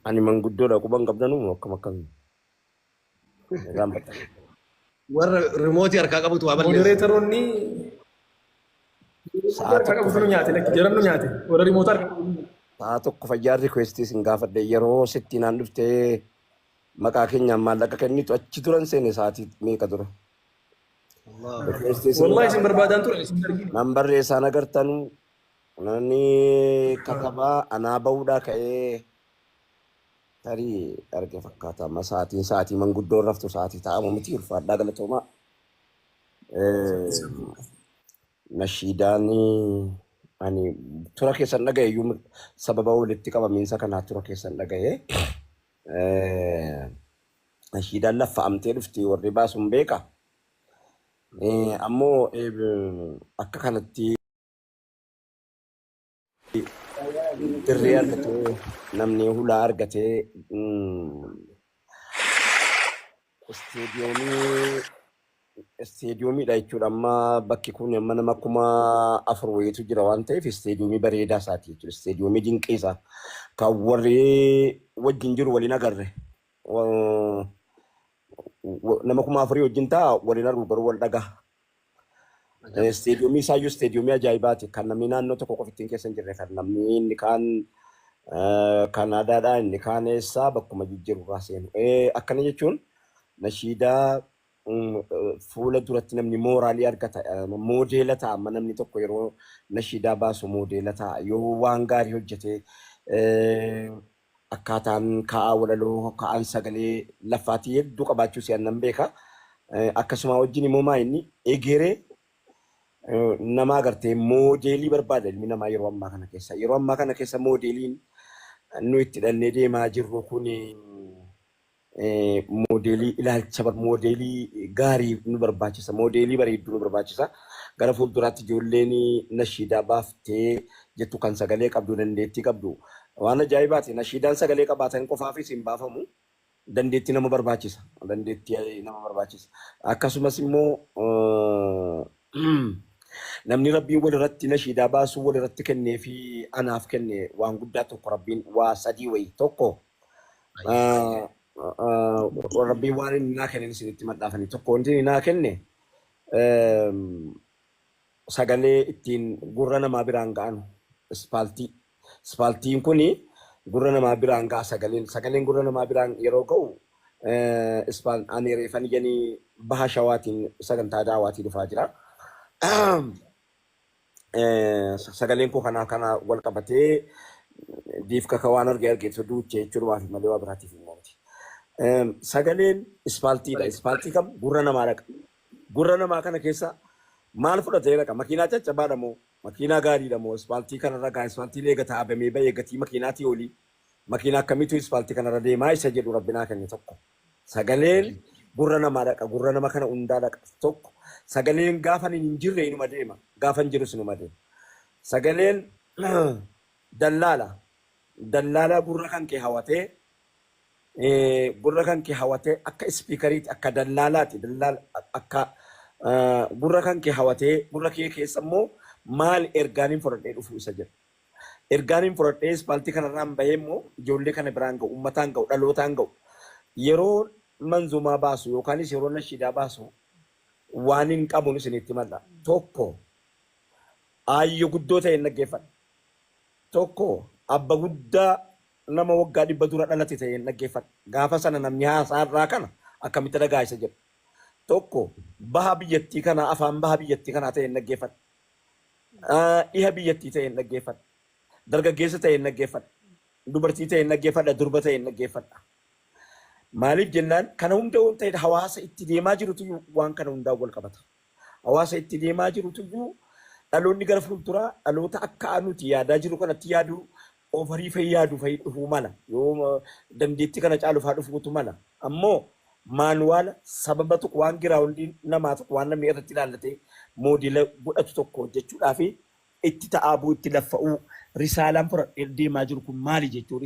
Ani manguddoodha quban qabdanuu akkam irraanfatan. Warra remooti harkaa qabutu waa balleessa. Modereetoroonni Sa'a harkaa tokko qabu nyaate lakki jedhamnu nyaate warra rimoota harkaa qabu. sa'a tokko fayyaa rikweestii sin gaafadhe yeroo sitti naan dhuftee maqaa keenyaan maallaqa kennitu achi turan seene sa'aatii meeqa tura. Rikweestii sin Wallahi isin barbaadaan ture isin arginu. nan barreessaan agartanuu namni katabaa anaa bahuudhaa ka'ee tarii arge fakkaata amma sa'aatii manguddoon raftu sa'aatii taa'amu miti ulfaadhaa galatoomaa. Nashiidaan ani tura keessan dhagaye iyyuu sababa walitti qabamiinsa kanaa tura keessan dhagaye. Nashiidaan laffa'amtee dhufti warri baasuun beeka. Ammoo akka kanatti dirree argatee namni hulaa argatee isteediyoomidha jechuudha. Amma bakki kun amma nama 4,000 wayiitu jira waan ta'eef isteediyoomii bareedaa isaati jechuudha. Isteediyoomii dinqiisa kan warri wajjin jiru waliin agarre. Nama 4,000 wajjin ta'a waliin argu garuu wal dhagaa. Isteediyoomii isaayyuu isteediyoomii ajaa'ibaati kan namni naannoo tokko qofittiin keessa hin jirre kan namni inni kaan Kanaadaadhaa inni kaan eessaa bakkuma jijjiiru seenu. Akkana jechuun nashiidaa fuula duratti namni mooraalii argata moodeela ta'a amma namni tokko yeroo nashiidaa baasu moodeela ta'a yoo waan gaarii hojjete akkaataan ka'aa walaloo ka'aan sagalee lafaatii hedduu qabaachuu si annan beeka. Akkasuma wajjin immoo maa inni egeree nama agartee moodeelii barbaada ilmi namaa yeroo ammaa kana keessa moodeeliin nu itti dhannee deemaa jirru kun moodeelii ilaalcha moodeelii gaarii nu barbaachisa moodeelii bareedduu nu barbaachisa gara fuulduraatti ijoolleen nashiidaa baaftee jettu kan sagalee qabdu dandeettii qabdu waan ajaa'ibaati nashiidaan sagalee qabaatan qofaafis hin baafamu dandeettii nama barbaachisa akkasumas immoo namni rabbiin walirratti nashiidaa baasuu walirratti kennee fi anaaf kenne waan guddaa tokko rabbiin waa sadii wayii tokko rabbiin waan inni naa kenne isinitti maxxaafanii tokko wanti inni naa kenne sagalee ittiin gurra namaa biraan ga'anu ispaaltii. Ispaaltiin kuni gurra namaa biraan ga'a sagaleen gurra namaa biraan yeroo ga'u ani reefan ijanii baha shawaatiin sagantaa daawaatii dhufaa jira. Sagaleen koo kana wal qabatee diif kaka waan argeessu duuchee jechuudha malee waa biraatiif hin oolti. Sagaleen ispaaltiidha. Ispaaltii kam gurra namaa dhaqa. Gurra namaa kana keessa maal fudhatee dhaqa? Makiinaa caccabaadha moo makiinaa gaariidha moo ispaaltii kanarra gaa ispaaltii leega taa'abamee bahee gatii makiinaatii olii makiinaa akkamiitu ispaaltii kanarra deemaa isa jedhu rabbinaa kenne tokko. Sagaleen gurra namaa dhaqa. Gurra nama kana hundaa dhaqa tokko. Sagaleen gaafa hin jirre inuma deema. Gaafa hin jirus inuma deema. Sagaleen dallaala. Dallaala gurra kan kee hawatee akka ispiikariiti akka dallaalaati. Akka gurra kan kee hawatee gurra kee keessa immoo maal ergaaniin fudhadhee dhufu isa jedha. Ergaaniin fudhadhee ispaaltii kanarraan bahee immoo ijoollee kana biraan ga'u, uummataan ga'u, dhalootaan ga'u. Yeroo manzumaa baasu yookaanis yeroo nashiidaa baasu waan hin qabuun isinitti malla. Tokko aayyoo guddoo ta'e dhaggeeffadha. Tokko abba guddaa nama waggaa 100 dura dhalate ta'e dhaggeeffadha. Gaafa sana namni haasaarraa kana akkamitti dhagaa isa jedhu. Tokko baha biyyattii kanaa afaan baha biyyattii kanaa ta'e dhaggeeffadha. Dhiha biyyattii ta'e dhaggeeffadha. Dargaggeessa ta'e dhaggeeffadha. Dubartii ta'e dhaggeeffadha. Durba ta'e dhaggeeffadha. Maaliif jennaan kana hunda waan ta'eef hawaasa itti deemaa jirutu waan kana hundaa wal qabata. Hawaasa itti deemaa jirutu dhaloonni gara fuulduraa dhaloota akka nuti yaadaa jiru kanatti yaadu ofarii fayyadu dhufuu mala. Yoo dandeettii kana caalu fa'aa dhufuutu mala. Ammoo maanuwaala sababa tokko waan giraawundi namaa tokko waan namni irratti ilaallatee moodela godhatu tokko hojjechuudhaa fi itti ta'aabuu itti laffa'uu risaalaan fudhadhee deemaa jiru kun maali jechuudha.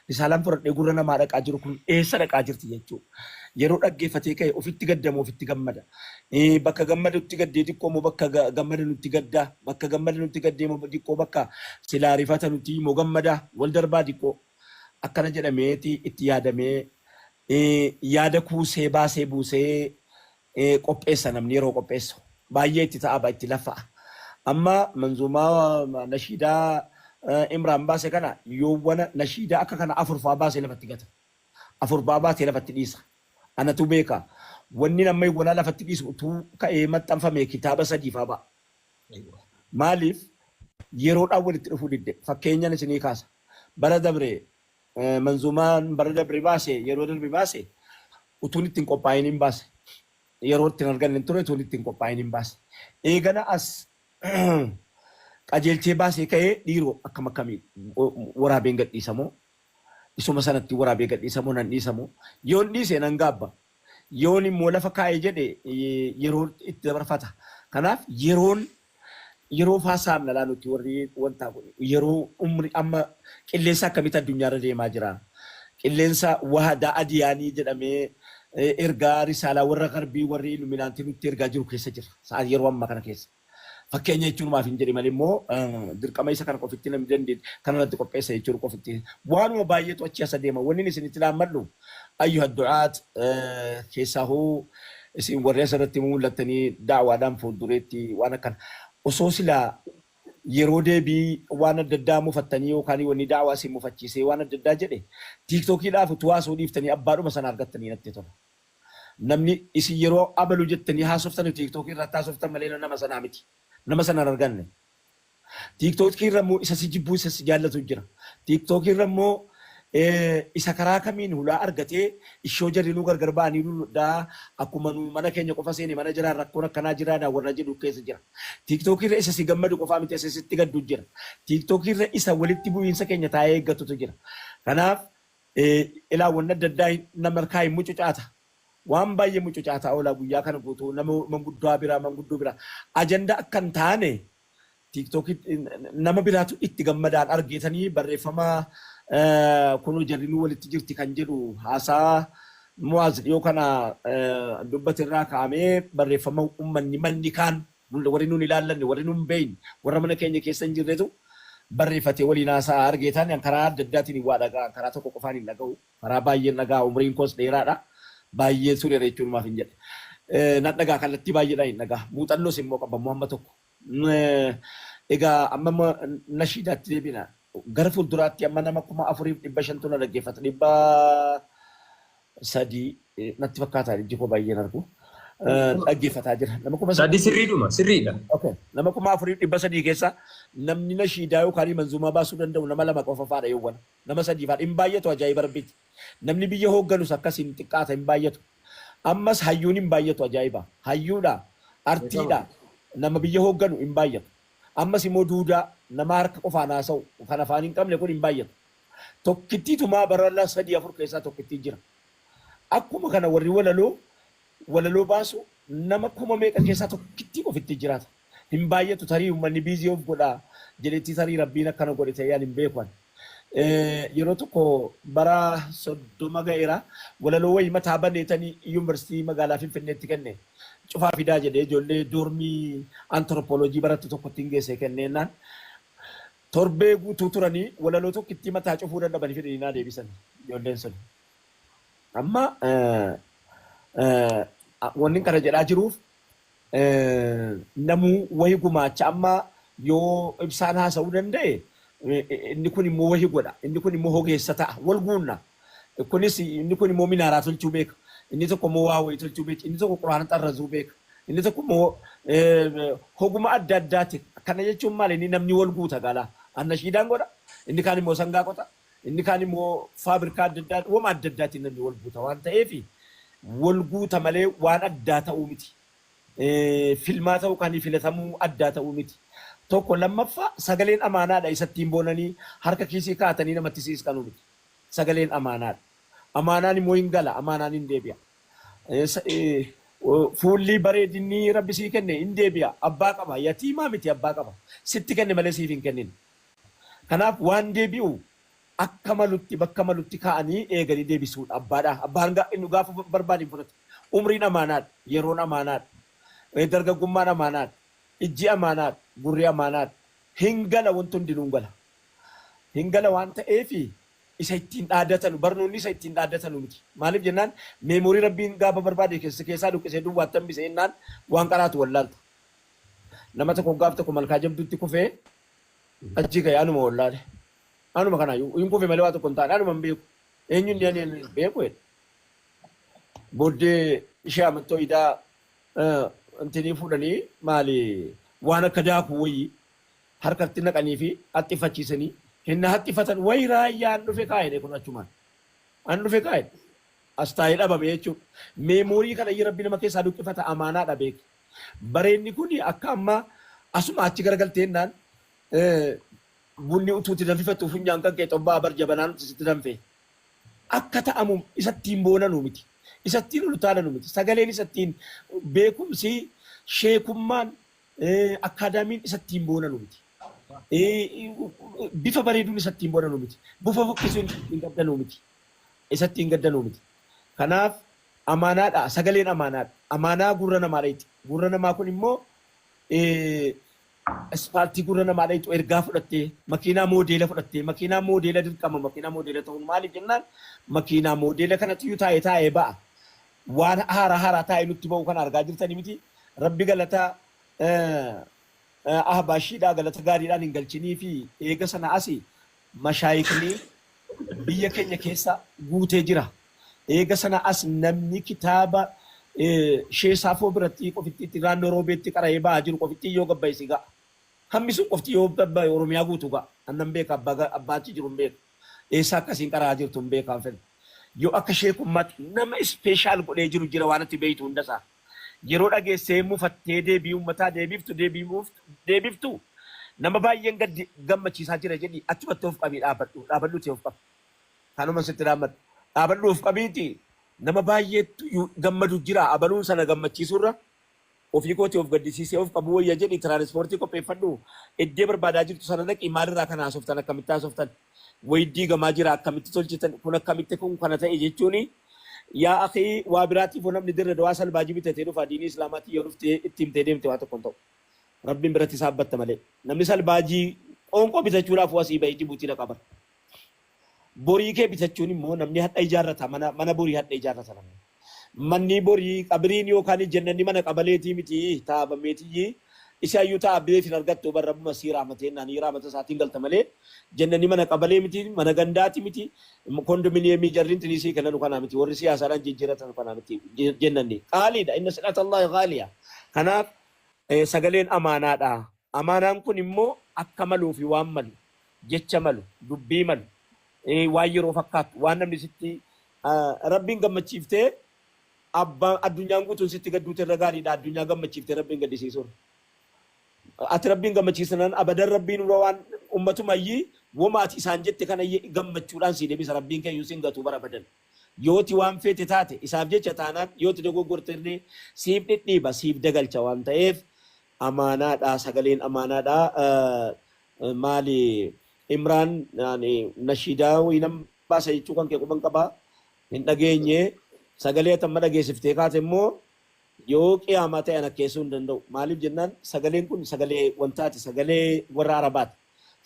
Risaalaan fudhadhee gurra namaa dhaqaa jiru kun eessa dhaqaa jirti jechuudha. Yeroo dhaggeeffatee ka'e ofitti gaddamu ofitti gammada. Bakka gammada nutti gaddee xiqqoo moo bakka gammada nutti gaddaa bakka gammada nutti gaddee moo xiqqoo bakka silaa rifata nutti moo gammadaa wal darbaa xiqqoo akkana jedhameeti itti yaadamee yaada kuusee baasee buusee qopheessa namni yeroo qopheessu baay'ee itti ta'a itti lafa'a. Amma manzuumaa nashiidaa Imraan baase kana yoowwana nashiidaa akka kana afurfaa baasee lafatti gata. Afurbaa baasee lafatti dhiisa. Anatu beeka. Wanni namni walaa lafatti dhiisu utuu ka'ee maxxanfame kitaaba sadiifaa ba'a. Maaliif yeroodhaan walitti dhufuu didde fakkeenyaan isinii kaasa. Bara dabre manzuumaan bara dabre baase yeroo darbe baase utuun ittiin qophaa'in hin baase. Yeroo ittiin arganne ture utuun ittiin qophaa'in hin baase. Eegana as qajeelchee baasee ka'ee dhiiroo akkam akkamii waraabeen gadhiisamoo isuma sanatti waraabee gadhiisamoo nan dhiisamoo yoon dhiise nan gaabba yoon immoo lafa kaa'ee jedhe yeroo itti dabarfata. Kanaaf yeroo faasaam na laalutti warri wanta yeroo umri amma qilleensa akkamitti addunyaarra deemaa jira. Qilleensa wahadaa adiyaanii jedhamee ergaa risaalaa warra garbii warri iluminaantii nutti ergaa jiru keessa jira. Sa'aa yeroo ammaa kana keessa. Fakkeenya jechuun maaf hin jedhe malee immoo dirqama isa kana qofitti namni dandeenya kanarratti qopheessa jechuun qofitti waanuma baay'eetu achi as deema. Wanni isinitti laammadhu ayyuha du'aat keessaa hoo isin warri asirratti mul'attanii daawaadhaan fuuldureetti waan akkana osoo silaa yeroo deebii waan adda addaa mufattanii yookaan wanni daawaa isin mufachiisee waan adda addaa jedhe tiiktookiidhaaf utuu haasoo dhiiftanii abbaadhuma sana argattanii natti tola. Namni isin yeroo abalu jettanii haasoftanii tiiktookii irratti haasoftan malee nama sanaa miti. Nama sana arganne. Tiiktookii irra immoo isa si jibbuu isa si jaallatu jira. Tiiktookii irra immoo isa karaa kamiin hulaa argatee ishoo jarrinuu gargar ba'anii akkuma mana keenya qofa seeni mana jiraan rakkoon akkanaa jiraadha warra jedhu keessa jira. Tiiktookii irra isa si gammadu qofaa miti isa sitti gaddu jira. Tiiktookii irra isa walitti bu'iinsa keenya taa'ee eeggatutu jira. Kanaaf ilaawwan adda addaa nama harkaa hin mucucaata. Waan baay'ee mucucaataa oolaa guyyaa kana guutuu nama manguddoo biraa ajanda akka hin taane tiiktookii nama biraatu itti gammadaan argitanii barreeffama kunuu jarrinuu walitti jirti kan jedhu haasaa muwaaz dhiyoo kana dubbatirraa kaa'amee barreeffama uummanni manni kaan warri nuun ilaallanne warri nuun beeyne warra mana keenya keessa hin jirretu barreeffatee waliin haasaa argitan karaa adda addaatiin waa dhagaa karaa tokko qofaan hin dhaga'u karaa baay'een dhagaa umriin koos dheeraadha. Baay'ee ture jechuun maaf hin jedhe. Nan dhagaa kallattii baay'eedhaan hin dhagaa. Muuxannoos immoo qabamu amma tokko. Egaa amma nashiidaatti deebina. Gara fuulduraatti amma nama 4,500 na dhaggeeffata. 300 natti fakkaataa ijji koo baay'een argu. Dhaggeeffataa jira. Nama 3 sirriidhuma sirriidha. Nama 4,300 keessa namni nashiidaa yookaan manzuumaa baasuu danda'u nama 2 qofa faadha yoowwan. Nama 3 faadha. Hin baay'atu ajaa'iba rabbiiti. Namni biyya hoogganus akkasiin xiqqaata hin baay'atu. Ammas hayyuun hin baay'atu ajaa'iba. Hayyuudha, artiidha, nama biyya hoogganu hin baay'atu. Ammas immoo duudaa nama harka qofaan haasa'u kan afaan hin qabne kun hin baay'atu. Tokkittiitumaa barala 3-4 keessaa tokkittii jira. Akkuma kana warri walaloo baasu nama 1,000 keessaa tokkittii ofitti jiraata. Hin baay'atu tarii uummanni biizii of godhaa jedhetti tarii rabbiin akkana godhe ta'ee hin beekan. Yeroo tokko bara 30 ga'eera walaloo wayii mataa baneetanii yuunivarsiitii magaalaa Finfinneetti kenne cufaa fidaa jedhee ijoollee doormii antiroopooloojii barattu tokkotti hin geesse kenneennaan torbee guutuu turanii walaloo tokkitti mataa cufuu dadhabanii fidanii naa deebisan ijoolleen sun. Amma wanni kana jedhaa jiruuf namuu wayii gumaacha amma yoo ibsaan haasa'uu danda'e. Inni kun immoo wahii godha. Inni kun immoo hogeessa ta'a. Wal guunna. Kunis inni kun immoo minaaraa tolchuu beeka. Inni tokko immoo waa wayii tolchuu beeka. Inni tokko quraana xarrazuu beeka. Inni tokko immoo hoguma adda addaati. Kana jechuun maali? Inni namni wal guuta gaalaa. Annashiidaan godha. Inni kaan immoo sangaa qota. Inni kaan immoo faabirikaa adda addaa wama adda addaatiin namni wal guuta waan ta'eef wal guuta malee waan addaa ta'uu miti. Filmaa ta'uu kan filatamuu addaa ta'uu miti. Tokko lammaffaa sagaleen amaanaadha isattiin boonanii harka kiisii kaatanii namatti siiskanu miti. Sagaleen amaanaadha. Amaanaan immoo hin gala, amaanaan hin deebi'a. Fuulli bareedinni rabbi sii kenne hin deebi'a. Abbaa qaba. Yatiimaa miti abbaa qaba. Sitti kenne malee siif hin kennin. Kanaaf waan deebi'u akka malutti bakka malutti kaa'anii eeganii deebisuudha abbaadha. Abbaan inni gaafa barbaadu fudhatu. Umriin amaanaadha. Yeroon amaanaadha. Dargaggummaan amaanaadha. Ijji amaanaadha. Gurri amaanaadha. Hin gala wanti hundinuu hin gala. Hin gala waan ta'eef isa ittiin dhaadatan barnoonni isa ittiin dhaadatan miti. Maaliif jennaan meemorii rabbiin gaafa barbaade keessaa dhukkisee duwwaattan bisee innaan waan qaraatu wallaalta. Nama tokko gaaf tokko malkaa jabduutti kufee achi ga'e anuma wallaale. Anuma kanaayyuu hin kufe malee waa tokko hin taane anuma hin beeku. Eenyuun ni beeku jedhe. Booddee ishee amattoo idaa intinii fuudhanii maali waan akka daakuu wayii harkatti naqanii fi haxxifachiisanii hinna haxxifatan wayi raayyaan dhufe kaa'edhe kun achumaan. An dhufe kaa'edhe. As taa'ee dhabame jechuudha. Meemoorii kana rabbi nama keessaa dhukkifata amaanaa dhabeek. Bareenni kun akka ammaa asuma achi garagalteennaan bunni utuutti danfifattu funyaan kan kee xobbaa bar jabanaan sitti danfe. Akka ta'amu isattiin boonanu miti. Isattiin ulutaananu miti. Sagaleen isattiin beekumsi sheekummaan akkaadaamiin isattiin boonanu miti. Bifa bareeduun isattiin boonanu miti. Bufa fokkisuun isattiin gaddanuu miti. Isattiin gaddanuu miti. Kanaaf amaanaadha. Sagaleen amaanaadha. Amaanaa gurra namaadha. Gurra namaa kun immoo asfaaltii gurra namaadha. Ergaa fudhattee makiinaa moodeela fudhattee makiinaa moodeela dirqama makiinaa moodeela ta'uun maaliif jennaan makiinaa moodeela kanatti taa'ee ba'a. Waan haaraa taa'ee nutti ba'u kan argaa jirtanii miti. Rabbi galataa ahbaashiidhaa galata gaariidhaan hin galchinii fi eega sana asii mashaayikni biyya keenya keessa guutee jira. Eega sana as namni kitaaba sheesaafoo biratti qofitti itti naannoo roobeetti qara'ee ba'aa jiru qofitti yoo gabbaa'isi ga'a. Hammi sun qofti yoo gabbaa'e Oromiyaa guutu ga'a. Annan beeka abbaachi jiru hin beeku. Eessa akkasiin qara'aa jirtu hin beekaan fedha. Yoo akka sheekummaatti nama ispeeshaal godhee jiru jira waan itti beeytu hundasaa. Yeroo dhageessee mufattee deebii uummataa deebiftu nama baay'een gammachiisaa jira jedhi achumatti of qabii dhaabadhuuti of qabi. Kanuma sitti dhaabadhu. Dhaabadhu of qabiiti nama baay'eetu gammadu jira abaluun sana gammachiisurra ofii kooti of gaddisiisee of qabu wayya jedhi tiraanispoortii qopheeffadhu iddee barbaadaa jirtu sana dhaqi maalirraa kana haasoftan akkamitti haasoftan wayiddii gamaa jira akkamitti tolchitan kun akkamitti kun kana ta'e jechuuni. Yaa akhi waa biraatiif namni dirra dawaa salbaajii bitatee dhufa diinii islaamaatii yoo dhuftee itti himtee deemte waa tokko hin ta'u. Rabbiin biratti saabbatta malee. Namni salbaajii qoonqoo bitachuudhaaf wasii bahee Jibuutii na qaba. Borii kee bitachuun immoo namni hadha ijaarrata mana borii hadha ijaarrata namni. Manni borii qabriin yookaan jennanni mana qabaleetii miti taabameetii isaayyuu taabbeef hin argattu barrabuma sii raamatee naanii raamata isaatiin galta malee jennanni mana qabalee miti mana gandaati miti kondominiyeemii jarriin tinisii kennan kana miti warri siyaasaadhaan jijjiiratan kana miti jennanni qaaliidha inna sidhata Allah qaaliya. Kanaaf sagaleen amaanaadha. Amaanaan kun immoo akka maluu fi waan malu jecha malu dubbii malu waan yeroo fakkaatu waan namni sitti rabbiin gammachiiftee addunyaan guutuun sitti gadduute irra gaariidha. Addunyaa gammachiiftee rabbiin gaddisiisuun. Ati rabbiin gammachiisanan abadan rabbiin waan ummatumayyii womaati isaan jette kana gammachuudhaan si deebisa rabbiin keeyyuu sin gatu bara abadan. Yooti waan feete taate isaaf jecha taanaan yooti dogoggortee siif dhidhiiba siif dagalcha waan ta'eef amaanaadha sagaleen amaanaadha. Maali Imraan nashiidaa waynam baasa jechuu kan kee quban qabaa hin dhageenye sagalee tamma dhageessiftee kaate immoo yoo qiyaamaa ta'e ana keessuu hin danda'u. Maaliif jennaan sagaleen kun sagalee wantaati sagalee warra Arabaati.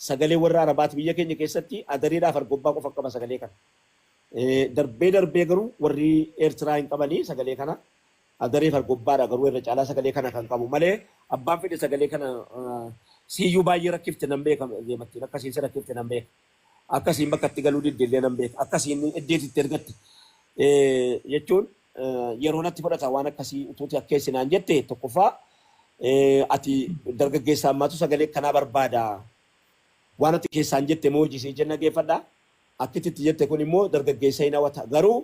Sagalee warra Arabaati biyya keenya keessatti adariidhaaf argobbaa qofa qaba sagalee kana. Darbee garuu warri Eertiraa hin qabanii sagalee kana adariif argobbaadha garuu irra caalaa sagalee kana kan qabu malee abbaan fedhe sagalee kana siyyuu baay'ee rakkifte nan beeka deematti akkasiin si rakkifte nan beeka. Akkasiin bakka itti galuu diddeellee nan beeka. Akkasiin iddeetitti ergatte jechuun yeroo natti fudhata waan akkasii utuuti akkeessinaan jette tokkoffaa ati dargaggeessa ammaatu sagalee kanaa barbaada waan ati keessaan jette moo hojii jenna geeffadha akkititti jette kun immoo dargaggeessa hin hawwata garuu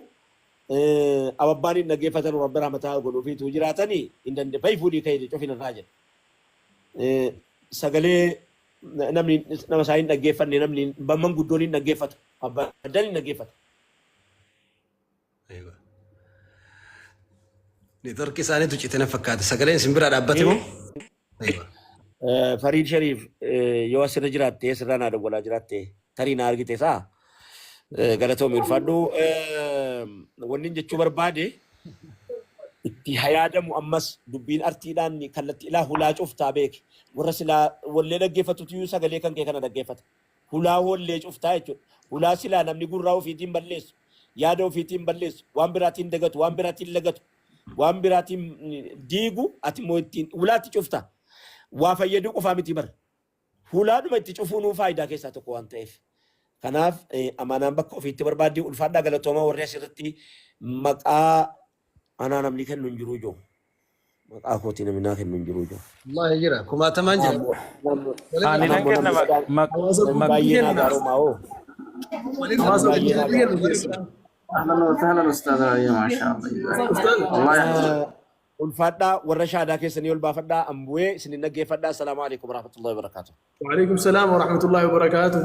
ababbaan hin dhaggeeffatan rabbi rahmataa godhuufiitu jiraatanii hin danda'e fuudhii ka'ee cofin irraa jedhe sagalee namni nama isaa hin dhaggeeffanne namni bamman guddoon hin dhaggeeffatu abbaan hin dhaggeeffatu. Neetworkii isaaniitu citina fakkaata. Sagaleen isin biraa dhaabbate moo? Fariid Shariif yoo asirra jiraatte asirraa naa dawwalaa jiraatte tarii na argite saa galatoomii ulfaadhu wanni jechuu barbaade itti hayaadamu ammas dubbiin artiidhaan kallattii ilaa hulaa cuftaa beeke warra silaa wallee dhaggeeffatutu sagalee kan kee kana dhaggeeffata hulaa wallee cuftaa jechuudha Ulaa silaa namni gurraa ofiitiin balleessu. Yaada ofiitiin balleessu. Waan biraatiin dagatu. Waan biraatiin lagatu. Waan biraatiin diigu ati immoo ittiin ulaatti cufta. Waa fayyaduu qofaa miti bara. Hulaadhuma itti cufuun faayidaa keessaa tokko waan ta'eef. Kanaaf amanaan bakka ofiitti barbaaddi ulfaadhaa galatoomaa warri asirratti maqaa anaa namni kennu hin jiru joo. Maqaa kootii namni naa kennu hin jiru joo. Wallahi jira. Kumaatamaan jira. Ani nan kenna baay'ee naa gaaroomaa oo. اهلا وسهلا استاذ رأي ما شاء الله والله ulfaadhaa warra shaadaa keessanii ol baafadhaa ambu'ee isin dhaggeeffadhaa. Assalaamu alaikum warahmatullahi wabarakatuh. وعليكم السلام ورحمة الله وبركاته.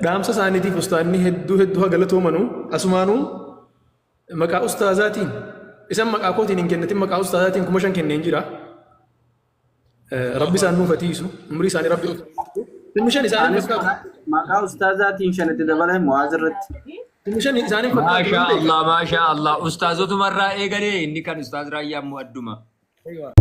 دامسة سانيتي فستاني هدو هقلتو منو أسمانو مكا أستاذاتين اسم مكا كوتين إن كنتين مكا أستاذاتين كمشان كنين جرا ربي سانو فتيسو عمري ساني ربي المشان ساني ما كان استاذاتي ان شاء الله تدبلهم معذرت المشان ساني ما شاء الله ما شاء الله أستاذ مرة إيه قال إني كان أستاذ رأي مقدمة أيوة